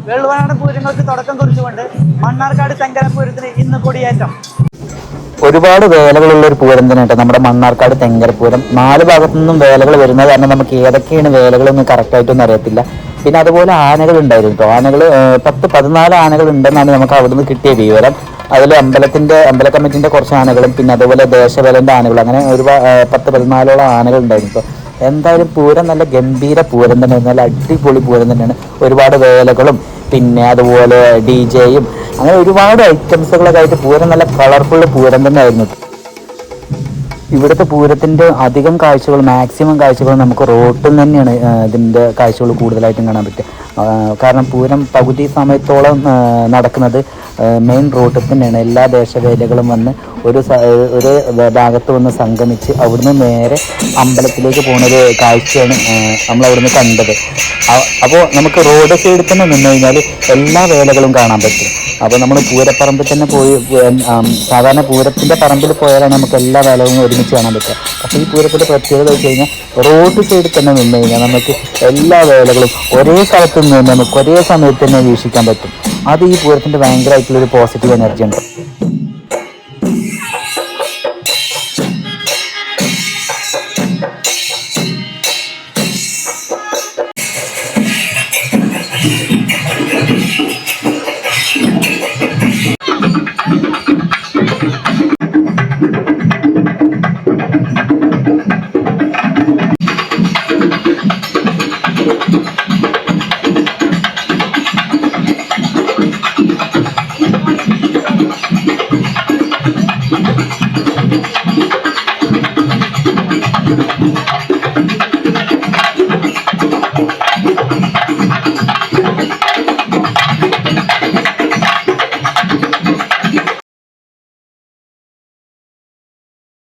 വെള്ളുവനാടൻ പൂരങ്ങൾക്ക് തുടക്കം കുറിച്ചുകൊണ്ട് മണ്ണാർക്കാട് തെങ്കരപ്പൂരത്തിന് ഇന്ന് കൊടിയേറ്റം. ഒരുപാട് വേലകളുള്ള ഒരു പൂരം തന്നെ കേട്ടോ നമ്മുടെ മണ്ണാർക്കാട് തെങ്കരപ്പൂരം. 4 ഭാഗത്തു നിന്നും വേലകൾ വരുന്നത് കാരണം നമുക്ക് ഏതൊക്കെയാണ് വേലകളൊന്നും കറക്റ്റായിട്ടൊന്നും അറിയത്തില്ല. പിന്നെ അതുപോലെ ആനകൾ ഉണ്ടായിരുന്നു കേട്ടോ. ആനകൾ 10-14 ആനകൾ ഉണ്ടെന്നാണ് നമുക്ക് അവിടുന്ന് കിട്ടിയ വിവരം. അതിൽ അമ്പല കമ്മിറ്റിന്റെ കുറച്ച് ആനകളും പിന്നെ അതുപോലെ ദേശവേലന്റെ ആനകളും അങ്ങനെ ഒരു 10-14 ആനകൾ ഉണ്ടായിരുന്നു കേട്ടോ. എന്തായാലും പൂരം നല്ല ഗംഭീര പൂരം തന്നെയാണ്, നല്ല അടിപൊളി പൂരം തന്നെയാണ്. ഒരുപാട് വേലകളും പിന്നെ അതുപോലെ DJ-യും അങ്ങനെ ഒരുപാട് ഐറ്റംസുകളൊക്കെ ആയിട്ട് പൂരം നല്ല കളർഫുൾ പൂരം തന്നെ ആയിരുന്നു. ഇവിടുത്തെ പൂരത്തിൻ്റെ അധികം കാഴ്ചകൾ മാക്സിമം കാഴ്ചകൾ നമുക്ക് റോട്ടിൽ തന്നെയാണ് ഇതിൻ്റെ കാഴ്ചകൾ കൂടുതലായിട്ടും കാണാൻ പറ്റുക. കാരണം പൂരം പകുതി സമയത്തോളം നടക്കുന്നത് മെയിൻ റോട്ടിൽ തന്നെയാണ്. എല്ലാ ദേശവേലകളും വന്ന് ഒരു ഭാഗത്ത് വന്ന് സംഗമിച്ച് അവിടുന്ന് നേരെ അമ്പലത്തിലേക്ക് പോകുന്നൊരു കാഴ്ചയാണ് നമ്മൾ അവിടുന്ന് കണ്ടത്. അപ്പോൾ നമുക്ക് റോഡ് സൈഡിൽ തന്നെ നിന്ന് കഴിഞ്ഞാൽ എല്ലാ വേലകളും കാണാൻ പറ്റും. അപ്പോൾ നമ്മൾ പൂരപ്പറമ്പിൽ തന്നെ പോയി സാധാരണ പൂരത്തിൻ്റെ പറമ്പിൽ പോയാലാണ് നമുക്ക് എല്ലാ വേലകളും ഒരുമിച്ച് കാണാൻ പറ്റുക. പക്ഷേ ഈ പൂരത്തിൻ്റെ പ്രത്യേകത വെച്ച് കഴിഞ്ഞാൽ റോഡ് സൈഡിൽ തന്നെ നിന്ന് കഴിഞ്ഞാൽ നമുക്ക് എല്ലാ വേലകളും ഒരേ സ്ഥലത്ത് നിന്ന് നമുക്ക് ഒരേ സമയത്ത് തന്നെ വീക്ഷിക്കാൻ പറ്റും. അത് ഈ പൂരത്തിൻ്റെ ഭയങ്കരമായിട്ടുള്ളൊരു പോസിറ്റീവ് എനർജി ഉണ്ട്.